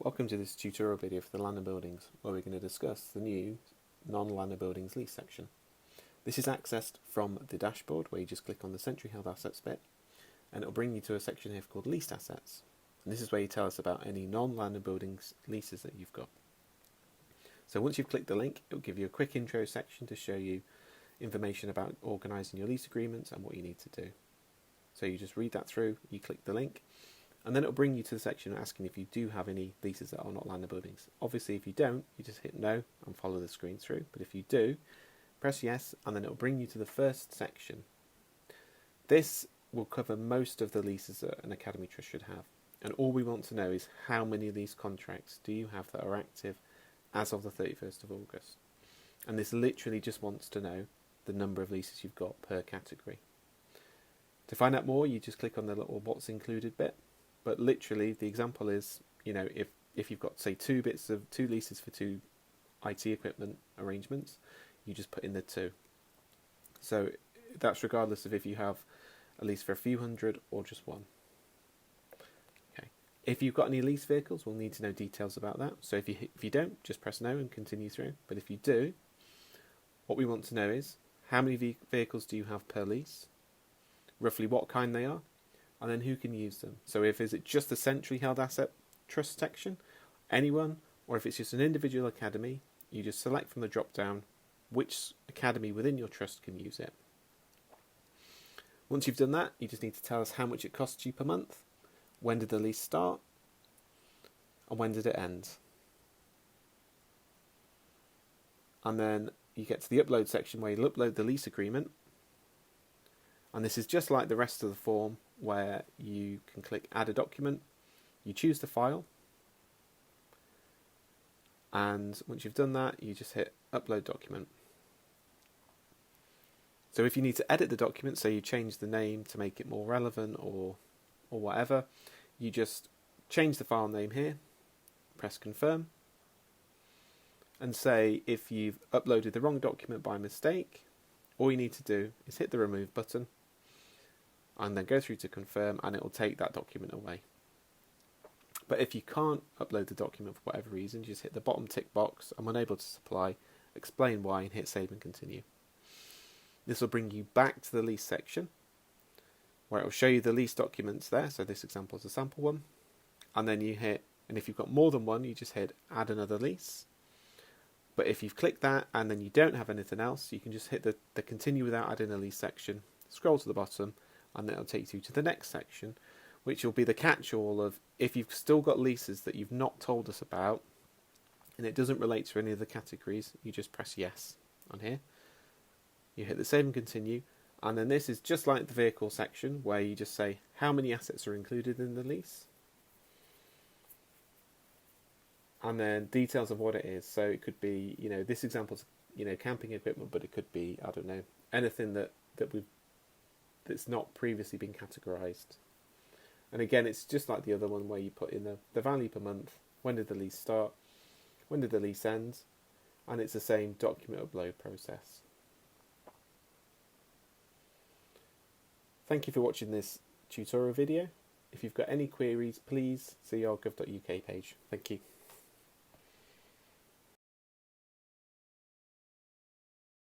Welcome to this tutorial video for the Land and Buildings, where we're going to discuss the new non-Land and Buildings lease section. This is accessed from the dashboard, where you just click on the Century Held Assets bit, and it'll bring you to a section here called Leased Assets. And this is where you tell us about any non-Land and Buildings leases that you've got. So once you've clicked the link, it'll give you a quick intro section to show you information about organising your lease agreements and what you need to do. So you just read that through, you click the link, and then it'll bring you to the section asking if you do have any leases that are not land and buildings. Obviously, if you don't, you just hit no and follow the screen through. But if you do, press yes, and then it'll bring you to the first section. This will cover most of the leases that an academy trust should have. And all we want to know is how many lease contracts do you have that are active as of the 31st of August. And this literally just wants to know the number of leases you've got per category. To find out more, you just click on the little what's included bit. But literally, the example is, if you've got, say, two leases for two IT equipment arrangements, you just put in the two. So that's regardless of if you have a lease for a few hundred or just one. Okay. If you've got any lease vehicles, we'll need to know details about that. So if you don't, just press no and continue through. But if you do, what we want to know is how many vehicles do you have per lease, roughly what kind they are, and then who can use them. So is it just the Century Held Asset Trust section, anyone, or if it's just an individual academy, you just select from the drop down which academy within your trust can use it. Once you've done that, you just need to tell us how much it costs you per month, when did the lease start, and when did it end. And then you get to the upload section where you'll upload the lease agreement. And this is just like the rest of the form, where you can click add a document, you choose the file, and once you've done that, you just hit upload document. So if you need to edit the document, say you change the name to make it more relevant or whatever, you just change the file name here, press confirm, and say if you've uploaded the wrong document by mistake, all you need to do is hit the remove button and then go through to confirm, and it will take that document away. But if you can't upload the document for whatever reason, just hit the bottom tick box, I'm unable to supply, explain why, and hit save and continue. This will bring you back to the lease section, where it will show you the lease documents there. So this example is a sample one. And then you hit, and if you've got more than one, you just hit add another lease. But if you've clicked that and then you don't have anything else, you can just hit the continue without adding a lease section, scroll to the bottom, and then it'll take you to the next section, which will be the catch-all of if you've still got leases that you've not told us about and it doesn't relate to any of the categories, you just press yes on here. You hit the save and continue, and then this is just like the vehicle section where you just say how many assets are included in the lease and then details of what it is. So it could be, this example's camping equipment, but it could be, I don't know, anything that's not previously been categorized. And again, it's just like the other one where you put in the value per month, when did the lease start, when did the lease end, and it's the same document upload process. Thank you for watching this tutorial video. If you've got any queries, please see our gov.uk page. Thank you.